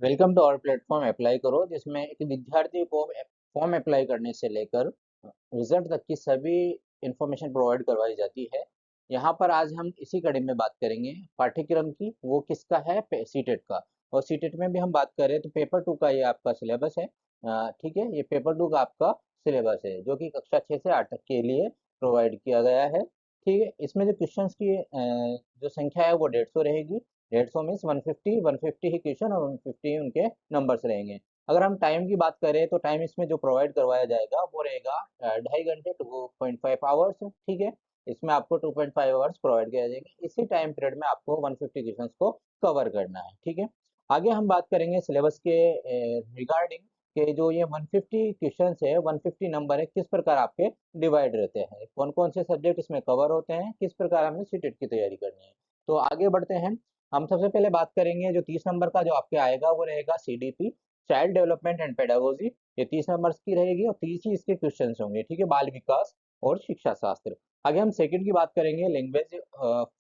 Welcome to our platform apply करो, जिसमें एक विद्यार्थी को फॉर्म अप्लाई करने से लेकर रिजल्ट तक की सभी इंफॉर्मेशन प्रोवाइड करवाई जाती है। यहाँ पर आज हम इसी कड़ी में बात करेंगे पाठ्यक्रम की, वो किसका है, सीटेट का। और सीटेट में भी हम बात करें तो पेपर 2 का ये आपका सिलेबस है। ठीक है, ये पेपर 2 का आपका सिलेबस है जो कि कक्षा 6 से 8 तक के लिए प्रोवाइड किया गया है। ठीक है, इसमें जो क्वेश्चन की जो संख्या है वो 150 रहेगी। 150 मीन्स 150 150 ही क्वेश्चन और 150 ही उनके नंबर्स रहेंगे। अगर हम टाइम की बात करें तो टाइम इसमें जो प्रोवाइड करवाया जाएगा वो रहेगा 2.5 घंटे, 2.5 आवर्स। ठीक है, इसमें आपको 2.5 आवर्स प्रोवाइड किया जाएंगे। इसी टाइम पीरियड में आपको 150 क्वेश्चंस को कवर करना है। ठीक है, आगे हम बात करेंगे सिलेबस के रिगार्डिंग कि जो ये 150 क्वेश्चंस है, 150 नंबर है, किस प्रकार आपके डिवाइड रहते हैं, कौन कौन से सब्जेक्ट इसमें कवर होते हैं, किस प्रकार हमें सीटेट की तैयारी करनी है। तो आगे बढ़ते हैं। हम सबसे पहले बात करेंगे जो 30 नंबर का जो आपके आएगा वो रहेगा CDP, child development and pedagogy. ये 30 नंबर की रहेगी और 30 ही इसके क्वेश्चन होंगे। ठीक है, बाल विकास और शिक्षा शास्त्र। आगे हम सेकंड की बात करेंगे, लैंग्वेज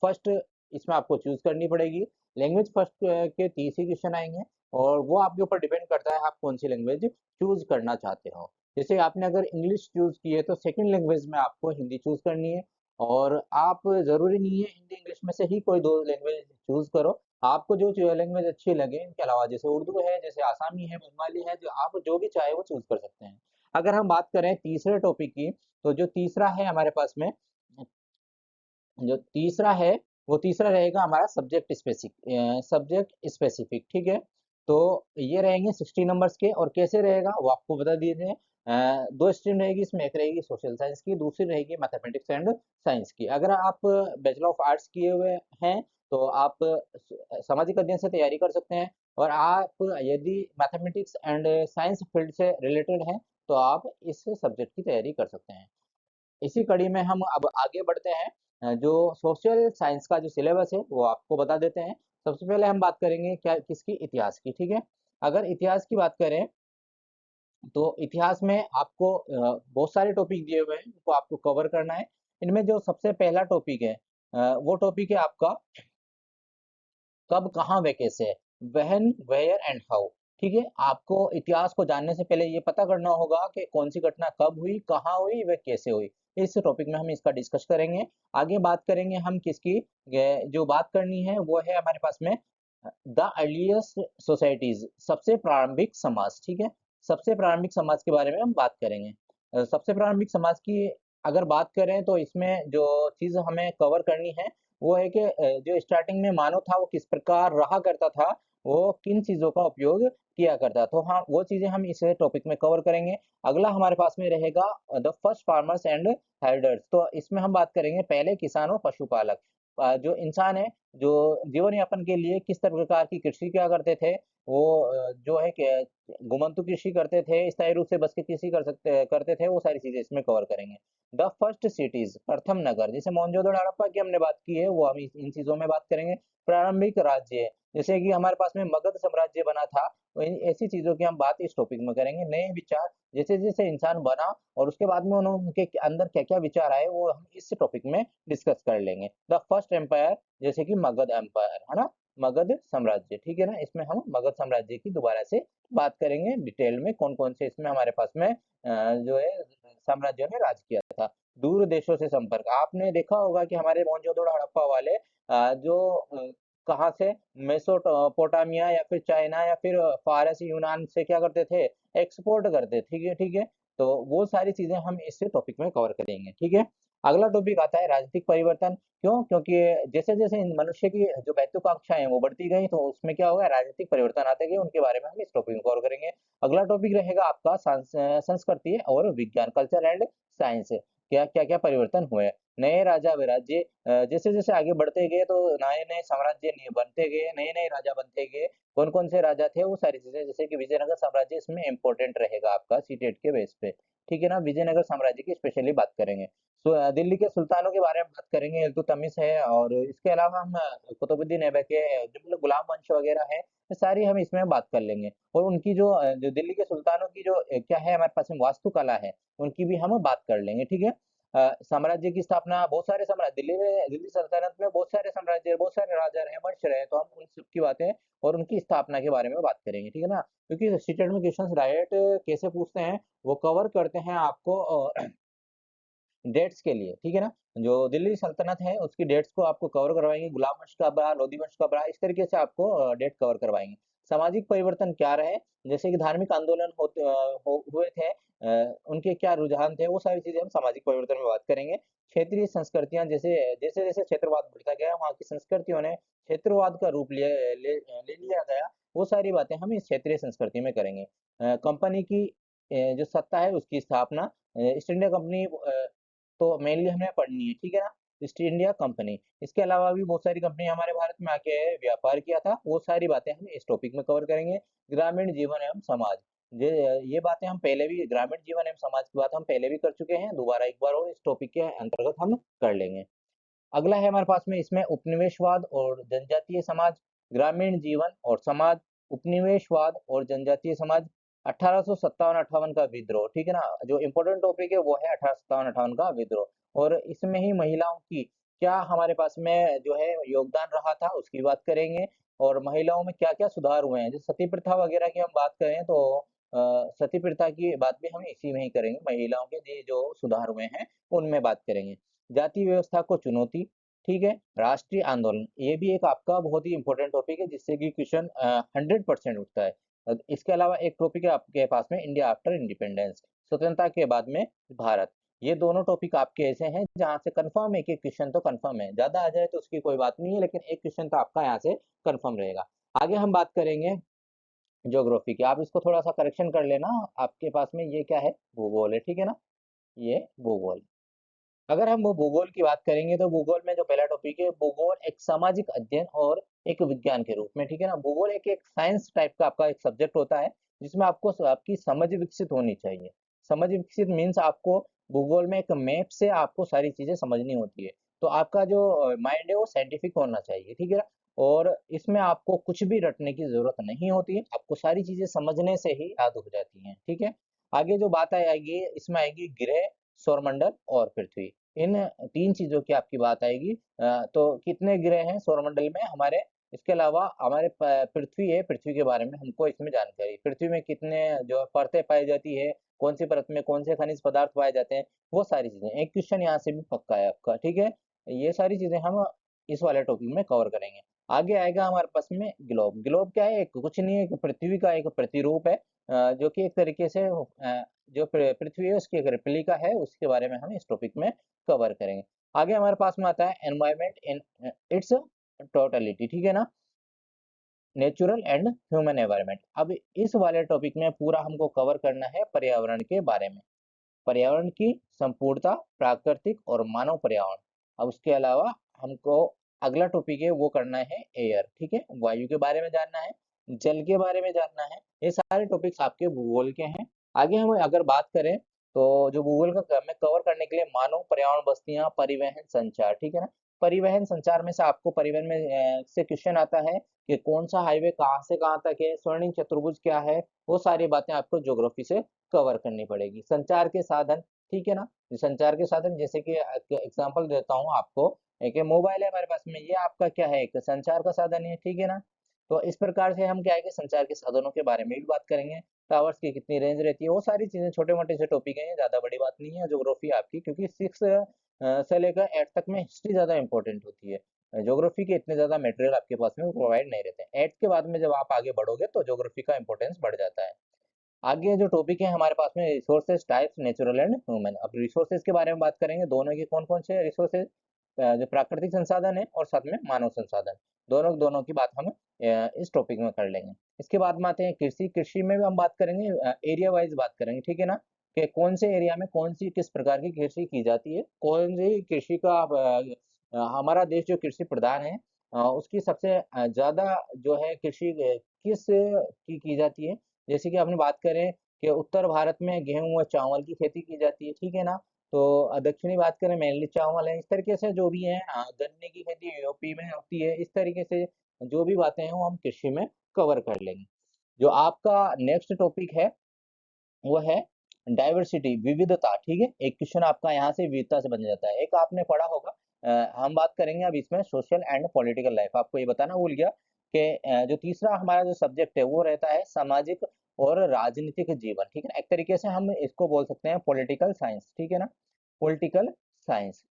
फर्स्ट। इसमें आपको चूज करनी पड़ेगी। लैंग्वेज फर्स्ट के 30 ही क्वेश्चन आएंगे और वो आपके ऊपर डिपेंड करता है आप कौन सी लैंग्वेज चूज करना चाहते हो। जैसे आपने अगर इंग्लिश चूज की है तो सेकंड लैंग्वेज में आपको हिंदी चूज करनी है। और आप जरूरी नहीं है हिंदी इंग्लिश में से ही कोई दो लैंग्वेज चूज करो। आपको जो लैंग्वेज अच्छी लगे, इनके अलावा जैसे उर्दू है, जैसे आसामी है, बंगाली है, जो आप जो भी चाहे वो चूज कर सकते हैं। अगर हम बात करें तीसरे टॉपिक की, तो जो तीसरा है हमारे पास में, जो तीसरा है वो तीसरा रहेगा हमारा सब्जेक्ट स्पेसिफिक। ठीक है, तो ये रहेंगे 60 नंबर्स के। और कैसे रहेगा वो आपको बता दीजिए। दो स्ट्रीम रहेगी इसमें, एक रहेगी सोशल साइंस की, दूसरी रहेगी मैथमेटिक्स एंड साइंस की। अगर आप बैचलर ऑफ आर्ट्स किए हुए हैं तो आप सामाजिक अध्ययन से तैयारी कर सकते हैं। और आप यदि मैथमेटिक्स एंड साइंस फील्ड से रिलेटेड हैं तो आप इस सब्जेक्ट की तैयारी कर सकते हैं। इसी कड़ी में हम अब आगे बढ़ते हैं। जो सोशल साइंस का जो सिलेबस है वो आपको बता देते हैं। सबसे पहले हम बात करेंगे क्या, किसकी, इतिहास की। ठीक है, अगर इतिहास की बात करें तो इतिहास में आपको बहुत सारे टॉपिक दिए हुए हैं, उनको आपको कवर करना है। इनमें जो सबसे पहला टॉपिक है वो टॉपिक है आपका कब, कहाँ, वे, कैसे। When, where and how. ठीक है, आपको इतिहास को जानने से पहले ये पता करना होगा कि कौन सी घटना कब हुई, कहाँ हुई, वे कैसे हुई। इस टॉपिक में हम इसका डिस्कस करेंगे। आगे बात करेंगे हम किसकी, जो बात करनी है वो है हमारे पास में द अर्लीस्ट सोसाइटीज, सबसे प्रारंभिक समाज। ठीक है, सबसे प्रारंभिक समाज के बारे में हम बात करेंगे। सबसे प्रारंभिक समाज की अगर बात करें तो इसमें जो चीज हमें कवर करनी है वो है कि जो स्टार्टिंग में मानव था वो किस प्रकार रहा करता था, वो किन चीजों का उपयोग किया करता। तो हाँ, वो चीजें हम इस टॉपिक में कवर करेंगे। अगला हमारे पास में रहेगा the first farmers and herders. तो इसमें हम बात करेंगे पहले किसान और पशुपालक। जो इंसान है, जो जीवन यापन के लिए किस प्रकार की कृषि किया करते थे, वो जो है कि घुमंतु कृषि करते थे, स्थायी रूप से बस की कृषि करते थे, वो सारी चीजें इसमें कवर करेंगे। द फर्स्ट सिटीज, प्रथम नगर, जैसे मोहनजोदड़ो हड़प्पा की हमने बात की है, वो हम इन चीजों में बात करेंगे। प्रारंभिक राज्य, जैसे कि हमारे पास में मगध साम्राज्य बना था, तो ऐसी चीजों की हम बात इस टॉपिक में करेंगे। नए विचार, जैसे जैसे इंसान बना और उसके बाद में उनके अंदर क्या क्या विचार आए, वो हम इस टॉपिक में डिस्कस कर लेंगे। द फर्स्ट एम्पायर, जैसे कि मगध एम्पायर है ना, मगध साम्राज्य। ठीक है ना, इसमें हम मगध साम्राज्य की दोबारा से बात करेंगे डिटेल में, कौन कौन से इसमें हमारे पास में जो है साम्राज्यों ने राज किया था। दूर देशों से संपर्क, आपने देखा होगा कि हमारे मोहनजोदड़ो हड़प्पा वाले जो कहाँ से, मेसोपोटामिया या फिर चाइना या फिर फारस यूनान से क्या करते थे, एक्सपोर्ट करते। ठीक है, ठीक है, तो वो सारी चीजें हम इस टॉपिक में कवर करेंगे। ठीक है, अगला टॉपिक आता है राजनीतिक परिवर्तन। क्यों, क्योंकि जैसे जैसे मनुष्य की जो महत्वाकांक्षाएं वो बढ़ती गई तो उसमें क्या होगा, राजनीतिक परिवर्तन आते गए, उनके बारे में हम इस टॉपिक में कवर करेंगे। अगला टॉपिक रहेगा आपका संस्कृति और विज्ञान, कल्चर एंड साइंस। क्या क्या क्या परिवर्तन हुए, नए राजा विराज्य, जैसे जैसे आगे बढ़ते गए तो नए नए साम्राज्य बनते गए, नए नए राजा बनते गए। कौन कौन से राजा थे वो सारी चीजें, जैसे कि विजयनगर साम्राज्य इसमें इंपॉर्टेंट रहेगा आपका सीटेट के बेस पे। ठीक है ना, विजयनगर साम्राज्य की स्पेशली बात करेंगे। दिल्ली के सुल्तानों के बारे में बात करेंगे, इल्तुतमिश है, और इसके अलावा हम कुतुबुद्दीन ऐबक के जो मतलब गुलाम वंश वगैरह है, ये सारी हम इसमें बात कर लेंगे। और उनकी जो दिल्ली के सुल्तानों की जो क्या है हमारे पास में वास्तुकला है, उनकी भी हम बात कर लेंगे। ठीक है, साम्राज्य की स्थापना, बहुत सारे साम्राज्य, दिल्ली सल्तनत में बहुत सारे साम्राज्य, बहुत सारे राजा रहे, वंश रहे, तो हम उन सब की बातें और उनकी स्थापना के बारे में बात करेंगे, ठीक है ना। क्योंकि सीटेट में क्वेश्चन डायरेक्ट कैसे पूछते हैं, वो कवर करते हैं आपको डेट्स के लिए, ठीक है ना। जो दिल्ली सल्तनत है उसकी डेट्स को आपको कवर करवाएंगे, गुलाम वंश कब रहा, लोधी वंश कब रहा, इस तरीके से आपको डेट कवर करवाएंगे। सामाजिक परिवर्तन क्या रहे, जैसे कि धार्मिक आंदोलन हुए थे, उनके क्या रुझान थे, वो सारी चीजें हम सामाजिक परिवर्तन में बात करेंगे। क्षेत्रीय संस्कृतियां, जैसे जैसे जैसे क्षेत्रवाद बढ़ता गया, वहाँ की संस्कृतियों ने क्षेत्रवाद का रूप ले लिया गया, वो सारी बातें हम इस क्षेत्रीय संस्कृति में करेंगे। कंपनी की जो सत्ता है उसकी स्थापना, ईस्ट इंडिया कंपनी तो मेनली हमें पढ़नी है, ठीक है ना। ईस्ट इंडिया कंपनी, इसके अलावा भी बहुत सारी कंपनी हमारे भारत में आके व्यापार किया था, वो सारी बातें हम इस टॉपिक में कवर करेंगे। ग्रामीण जीवन एवं समाज, ये बातें हम पहले भी, ग्रामीण जीवन एवं समाज की बात हम पहले भी कर चुके हैं, दोबारा एक बार और इस टॉपिक के अंतर्गत हम कर लेंगे। अगला है हमारे पास में इसमें उपनिवेशवाद और जनजातीय समाज, ग्रामीण जीवन और समाज, उपनिवेशवाद और जनजातीय समाज, 1857-58 का विद्रोह, ठीक है ना। जो इम्पोर्टेंट टॉपिक है वो है 1857-58 का विद्रोह, और इसमें ही महिलाओं की क्या हमारे पास में जो है योगदान रहा था उसकी बात करेंगे, और महिलाओं में क्या क्या सुधार हुए हैं। जैसे सती प्रथा वगैरह की हम बात करें तो सती प्रथा की बात भी हम इसी में ही करेंगे, महिलाओं के जो सुधार हुए हैं उनमें बात करेंगे। जाति व्यवस्था को चुनौती, ठीक है। राष्ट्रीय आंदोलन, ये भी एक आपका बहुत ही इंपॉर्टेंट टॉपिक है, जिससे कि क्वेश्चन 100% उठता है। इसके अलावा एक टॉपिक है आपके पास में, इंडिया आफ्टर इंडिपेंडेंस, स्वतंत्रता के बाद में भारत। ये दोनों टॉपिक आपके ऐसे हैं जहां से कंफर्म, एक एक क्वेश्चन तो कंफर्म है, ज्यादा आ जाए तो उसकी कोई बात नहीं है, लेकिन एक क्वेश्चन तो आपका यहाँ से कंफर्म रहेगा। आगे हम बात करेंगे ज्योग्राफी की, आप इसको थोड़ा सा करेक्शन कर लेना, आपके पास में ये क्या है, भूगोल है, ठीक है ना, ये भूगोल। अगर हम वो भूगोल की बात करेंगे तो भूगोल में जो पहला टॉपिक है, भूगोल एक सामाजिक अध्ययन और एक विज्ञान के रूप में, ठीक है ना। भूगोल एक एक साइंस टाइप का आपका एक सब्जेक्ट होता है, जिसमें आपको आपकी समझ विकसित होनी चाहिए। समझ विकसित मीन्स आपको भूगोल में एक मैप से आपको सारी चीजें समझनी होती है, तो आपका जो माइंड है वो साइंटिफिक होना चाहिए, ठीक है ना। और इसमें आपको कुछ भी रटने की जरूरत नहीं होती है, आपको सारी चीजें समझने से ही याद हो जाती हैं, ठीक है। आगे जो बात आएगी इसमें आएगी ग्रह, सौरमंडल और पृथ्वी, इन तीन चीजों की आपकी बात आएगी। तो कितने ग्रह हैं सौरमंडल में हमारे, इसके अलावा हमारे पृथ्वी है, पृथ्वी के बारे में हमको इसमें जानकारी, पृथ्वी में कितने जो परतें पाई जाती है, कौन सी परत में कौन से खनिज पदार्थ पाए जाते हैं, वो सारी चीजें, एक क्वेश्चन यहाँ से भी पक्का है आपका, ठीक है। ये सारी चीजें हम इस वाले टॉपिक में कवर करेंगे। आगे आएगा हमारे पास में ग्लोब। ग्लोब क्या है, एक कुछ नहीं है, एक पृथ्वी का एक प्रतिरूप है, जो कि एक तरीके से जो पृथ्वी है उसकी एक रेप्लिका है, उसके बारे में हम इस टॉपिक में कवर करेंगे। आगे हमारे पास में आता है एनवायरमेंट इन इट्स टोटलिटी, ठीक है ना, नेचुरल एंड ह्यूमन एनवायरमेंट। अब इस वाले टॉपिक में पूरा हमको कवर करना है पर्यावरण के बारे में, पर्यावरण की संपूर्णता, प्राकृतिक और मानव पर्यावरण। अब उसके अलावा हमको अगला टॉपिक है वो करना है एयर, ठीक है, वायु के बारे में जानना है, जल के बारे में जानना है, ये सारे टॉपिक्स आपके भूगोल के हैं। आगे हम अगर बात करें तो जो भूगोल का में कवर करने के लिए, मानव, पर्यावरण, बस्तियां, परिवहन, संचार, ठीक है ना। परिवहन संचार में से आपको परिवहन में से क्वेश्चन आता है कि कौन सा हाईवे कहाँ से कहाँ तक है, स्वर्णिम चतुर्भुज क्या है, वो सारी बातें आपको ज्योग्राफी से कवर करनी पड़ेगी। संचार के साधन, ठीक है ना, संचार के साधन जैसे कि एग्जांपल देता हूँ आपको, एक मोबाइल है हमारे पास में, ये आपका क्या है, एक संचार का साधन है, ठीक है ना। तो इस प्रकार से हम क्या है कि संचार के साधनों के बारे में भी बात करेंगे, टावर्स की कितनी रेंज रहती है, वो सारी चीजें छोटे मोटे से टॉपिक हैं, ज्यादा बड़ी बात नहीं है ज्योग्राफी आपकी, क्योंकि 6 से लेकर 8 तक में हिस्ट्री ज्यादा इंपॉर्टेंट होती है, ज्योग्राफी के इतने ज्यादा मटेरियल आपके पास में प्रोवाइड नहीं रहते हैं। 8 के बाद में जब आप आगे बढ़ोगे तो ज्योग्राफी का इंपॉर्टेंस बढ़ जाता है। आगे जो टॉपिक है हमारे पास में, resources types, natural and human. अब रिसोर्सेज के बारे में बात करेंगे, दोनों के कौन कौन से रिसोर्सेज, जो प्राकृतिक संसाधन है और साथ में मानव संसाधन, दोनों दोनों की बात हम इस टॉपिक में कर लेंगे। इसके बाद में आते हैं कृषि। कृषि में भी हम बात करेंगे, एरिया वाइज बात करेंगे, ठीक है ना, कि कौन से एरिया में कौन सी किस प्रकार की कृषि की जाती है, कौन सी कृषि का हमारा देश जो कृषि प्रधान है, उसकी सबसे ज्यादा जो है कृषि किस की जाती है। जैसे कि आपने बात करें कि उत्तर भारत में गेहूं और चावल की खेती की जाती है, ठीक है ना। तो दक्षिणी बात करें मेनली चावल है, इस तरीके से जो भी है, गन्ने की खेती यूपी में होती है, इस तरीके से जो भी बातें हैं वो हम कृषि में कवर कर लेंगे। जो आपका नेक्स्ट टॉपिक है वो है डाइवर्सिटी विविधता, ठीक है, एक क्वेश्चन आपका यहाँ से विविधता से बन जाता है। एक आपने पढ़ा होगा, हम बात करेंगे अब इसमें सोशल एंड पॉलिटिकल लाइफ। आपको ये बताना भूल गया कि जो तीसरा हमारा जो सब्जेक्ट है वो रहता है सामाजिक और राजनीतिक जीवन, ठीक है ना। एक तरीके से हम इसको बोल सकते हैं पॉलिटिकल साइंस, ठीक है ना, पॉलिटिकल साइंस।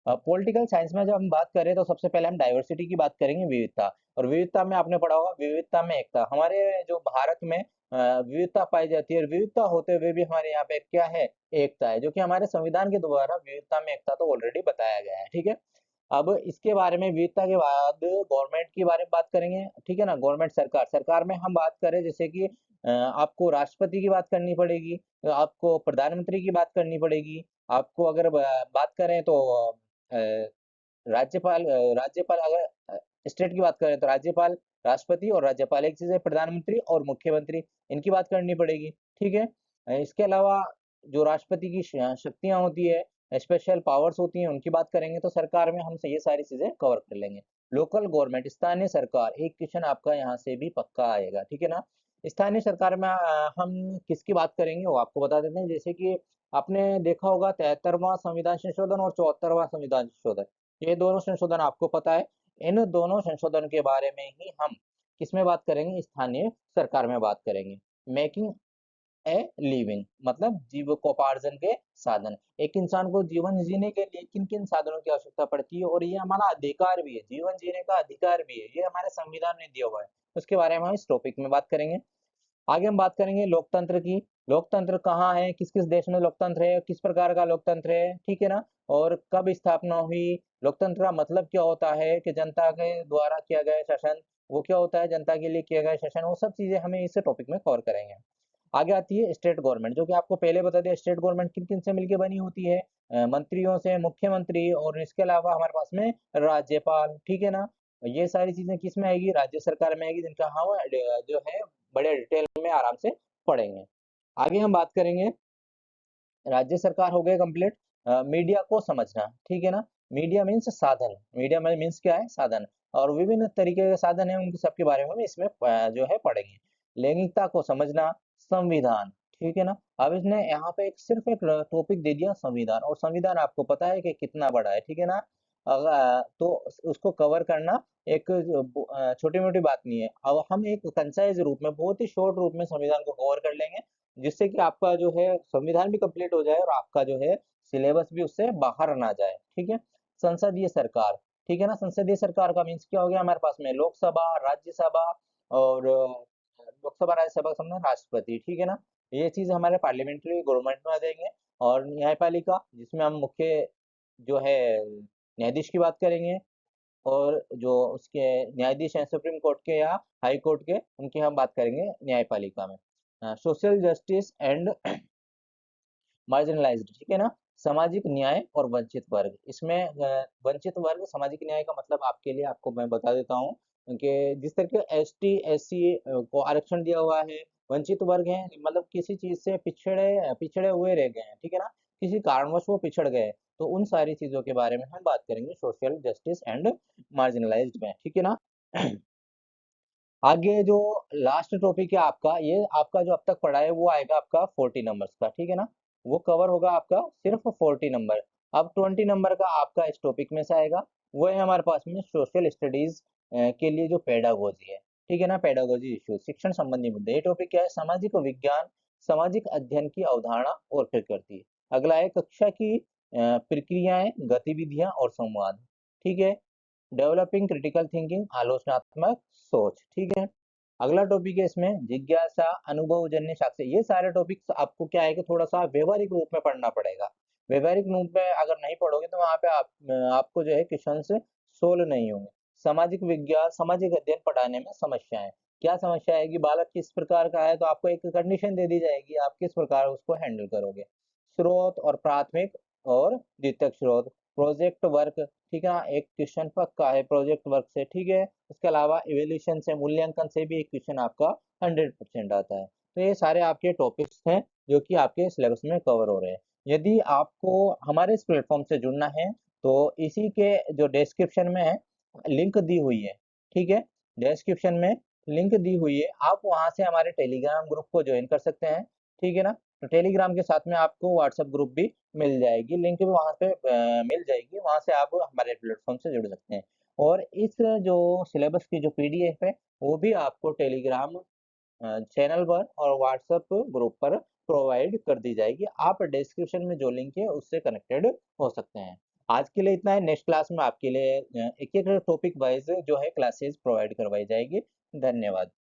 पॉलिटिकल साइंस में जब हम बात करें तो सबसे पहले हम डाइवर्सिटी की बात करेंगे, विविधता। और विविधता में आपने पढ़ा होगा विविधता में एकता। हमारे जो भारत में विविधता पाई जाती है, और विविधता होते हुए भी हमारे यहाँ पे क्या है, एकता है, जो कि हमारे संविधान के द्वारा विविधता में एकता तो ऑलरेडी बताया गया है, ठीक है। अब इसके बारे में विविधता के बाद गवर्नमेंट के बारे में बात करेंगे, ठीक है ना। गवर्नमेंट सरकार, सरकार में हम बात करें जैसे कि आपको राष्ट्रपति की बात करनी पड़ेगी, आपको प्रधानमंत्री की बात करनी पड़ेगी, आपको अगर बात करें तो अ, राज्यपाल अगर स्टेट की बात करें तो राज्यपाल, राष्ट्रपति और राज्यपाल, एक चीज है प्रधानमंत्री और मुख्यमंत्री, इनकी बात करनी पड़ेगी, ठीक है। इसके अलावा जो राष्ट्रपति की शक्तियां होती है, स्पेशल पावर्स होती हैं, उनकी बात करेंगे। तो सरकार में हम ये सारी चीजें कवर कर लेंगे। लोकल गवर्नमेंट, स्थानीय सरकार, एक क्वेश्चन आपका यहाँ से भी पक्का आएगा, ठीक है ना। स्थानीय सरकार में हम किसकी बात करेंगे वो आपको बता देते हैं। जैसे कि आपने देखा होगा 73वां संविधान संशोधन और 74वां संविधान संशोधन, ये दोनों संशोधन आपको पता है। इन दोनों संशोधन के बारे में ही हम किसमें बात करेंगे, स्थानीय सरकार में बात करेंगे। मेकिंग ए लिविंग मतलब जीविकोपार्जन के साधन। एक इंसान को जीवन जीने के लिए किन किन साधनों की आवश्यकता पड़ती है, और ये हमारा अधिकार भी है, जीवन जीने का अधिकार भी है, ये हमारे संविधान ने दिया हुआ है। उसके बारे में हम इस टॉपिक में बात करेंगे। आगे हम बात करेंगे लोकतंत्र की। लोकतंत्र कहाँ है, किस किस देश में लोकतंत्र है, किस प्रकार का लोकतंत्र है, ठीक है ना। और कब स्थापना हुई, लोकतंत्र का मतलब क्या होता है, कि जनता के द्वारा किया गया शासन, वो क्या होता है, जनता के लिए किया गया शासन, वो सब चीजें हमें इस टॉपिक में कवर करेंगे। आगे आती है स्टेट गवर्नमेंट, जो कि आपको पहले बता दिया। स्टेट गवर्नमेंट किन किन से मिलकर बनी होती है, मंत्रियों से, मुख्यमंत्री, और इसके अलावा हमारे पास में राज्यपाल, ठीक है ना। ये सारी चीजें किस में आएगी, राज्य सरकार में आएगी, जिनका हम जो है बड़े डिटेल में आराम से पढ़ेंगे। आगे हम बात करेंगे, राज्य सरकार हो गए कंप्लीट। मीडिया को समझना, ठीक है ना। मीडिया मीन्स साधन, मीडिया में मीन्स क्या है, साधन। और विभिन्न तरीके के साधन है, उनके सबके बारे में हम इसमें जो है पढ़ेंगे। लैंगिकता को समझना, संविधान, ठीक है ना। अब इसने यहाँ पे एक सिर्फ एक टॉपिक दे दिया संविधान, और संविधान आपको पता है कि कितना बड़ा है, ठीक है ना। तो उसको कवर करना एक छोटी मोटी बात नहीं है। अब हम एक कंसाइज रूप में, बहुत ही शॉर्ट रूप में संविधान को कवर कर लेंगे, जिससे कि आपका जो है संविधान भी कंप्लीट हो जाए, और आपका जो है सिलेबस भी उससे बाहर ना जाए, ठीक है। संसदीय सरकार, ठीक है ना। संसदीय सरकार का मीन्स क्या हो गया, हमारे पास में लोकसभा, राज्यसभा, और लोकसभा, राज्यसभा का समझना राष्ट्रपति, ठीक है ना। ये चीज हमारे पार्लियामेंट्री गवर्नमेंट में आ जाएंगे। और न्यायपालिका, जिसमें हम मुख्य जो है न्यायाधीश की बात करेंगे, और जो उसके न्यायाधीश हैं सुप्रीम कोर्ट के या हाई कोर्ट के, उनकी हम बात करेंगे न्यायपालिका में। सोशल जस्टिस एंड मार्जिनलाइज्ड, ठीक है ना। सामाजिक न्याय और वंचित वर्ग, इसमें वंचित वर्ग, सामाजिक न्याय का मतलब आपके लिए, आपको मैं बता देता हूँ कि जिस तरह एसटी एससी को आरक्षण दिया हुआ है, वंचित वर्ग है मतलब किसी चीज से पिछड़े पिछड़े हुए रह गए हैं, ठीक है ना, किसी कारणवश वो पिछड़ गए। तो उन सारी चीजों के बारे में हम बात करेंगे सोशल जस्टिस एंड मार्जिनलाइज्ड में, ठीक है ना। आगे जो लास्ट टॉपिक है आपका, ये आपका जो अब तक पढ़ा है वो आएगा आपका 40 नंबर्स का, ठीक है ना। वो कवर होगा आपका सिर्फ 40 नंबर। अब 20 नंबर का आपका इस टॉपिक में से आएगा, वो है हमारे पास में सोशल स्टडीज के लिए जो पेडागोजी है, ठीक है ना, पेडागोजी इश्यू, शिक्षण संबंधी मुद्दे। ये टॉपिक क्या है, सामाजिक विज्ञान, सामाजिक अध्ययन की अवधारणा और प्रकृति। अगला है कक्षा की प्रक्रियाएं, गतिविधियां और संवाद, ठीक है। डेवलपिंग क्रिटिकल थिंकिंग, आलोचनात्मक सोच, ठीक है। अगला टॉपिक है इसमें जिज्ञासा, अनुभवजन्य साक्ष्य। ये सारे टॉपिक्स आपको क्या है कि थोड़ा सा व्यवहारिक रूप में पढ़ना पड़ेगा। व्यवहारिक रूप में अगर नहीं पढ़ोगे तो वहां पे आपको जो है क्वेश्चन से सोल्व नहीं होंगे। सामाजिक विज्ञान, सामाजिक अध्ययन पढ़ाने में समस्याएं, क्या समस्या आएगी, बालक किस प्रकार का है, तो आपको एक कंडीशन दे दी जाएगी, आप किस प्रकार उसको हैंडल करोगे। स्रोत और प्राथमिक और द्वितीयक स्रोत, प्रोजेक्ट वर्क, ठीक है ना, एक क्वेश्चन पक्का है प्रोजेक्ट वर्क से, ठीक है। उसके अलावा इवेल्यूशन से, मूल्यांकन से भी एक क्वेश्चन आपका 100% आता है। तो ये सारे आपके टॉपिक्स हैं जो कि आपके सिलेबस में कवर हो रहे हैं। यदि आपको हमारे इस प्लेटफॉर्म से जुड़ना है तो इसी के जो डिस्क्रिप्शन में है लिंक दी हुई है, ठीक है। डिस्क्रिप्शन में लिंक दी हुई है, आप वहां से हमारे टेलीग्राम ग्रुप को ज्वाइन कर सकते हैं, ठीक है ना। तो टेलीग्राम के साथ में आपको व्हाट्सएप ग्रुप भी मिल जाएगी, लिंक भी वहाँ पे मिल जाएगी, वहाँ से आप हमारे प्लेटफॉर्म से जुड़ सकते हैं। और इस जो सिलेबस की जो पीडीएफ है, वो भी आपको टेलीग्राम चैनल पर और व्हाट्सएप ग्रुप पर प्रोवाइड कर दी जाएगी। आप डिस्क्रिप्शन में जो लिंक है उससे कनेक्टेड हो सकते हैं। आज के लिए इतना है, नेक्स्ट क्लास में आपके लिए एक-एक टॉपिक वाइज़ जो है क्लासेस प्रोवाइड करवाई जाएगी। धन्यवाद।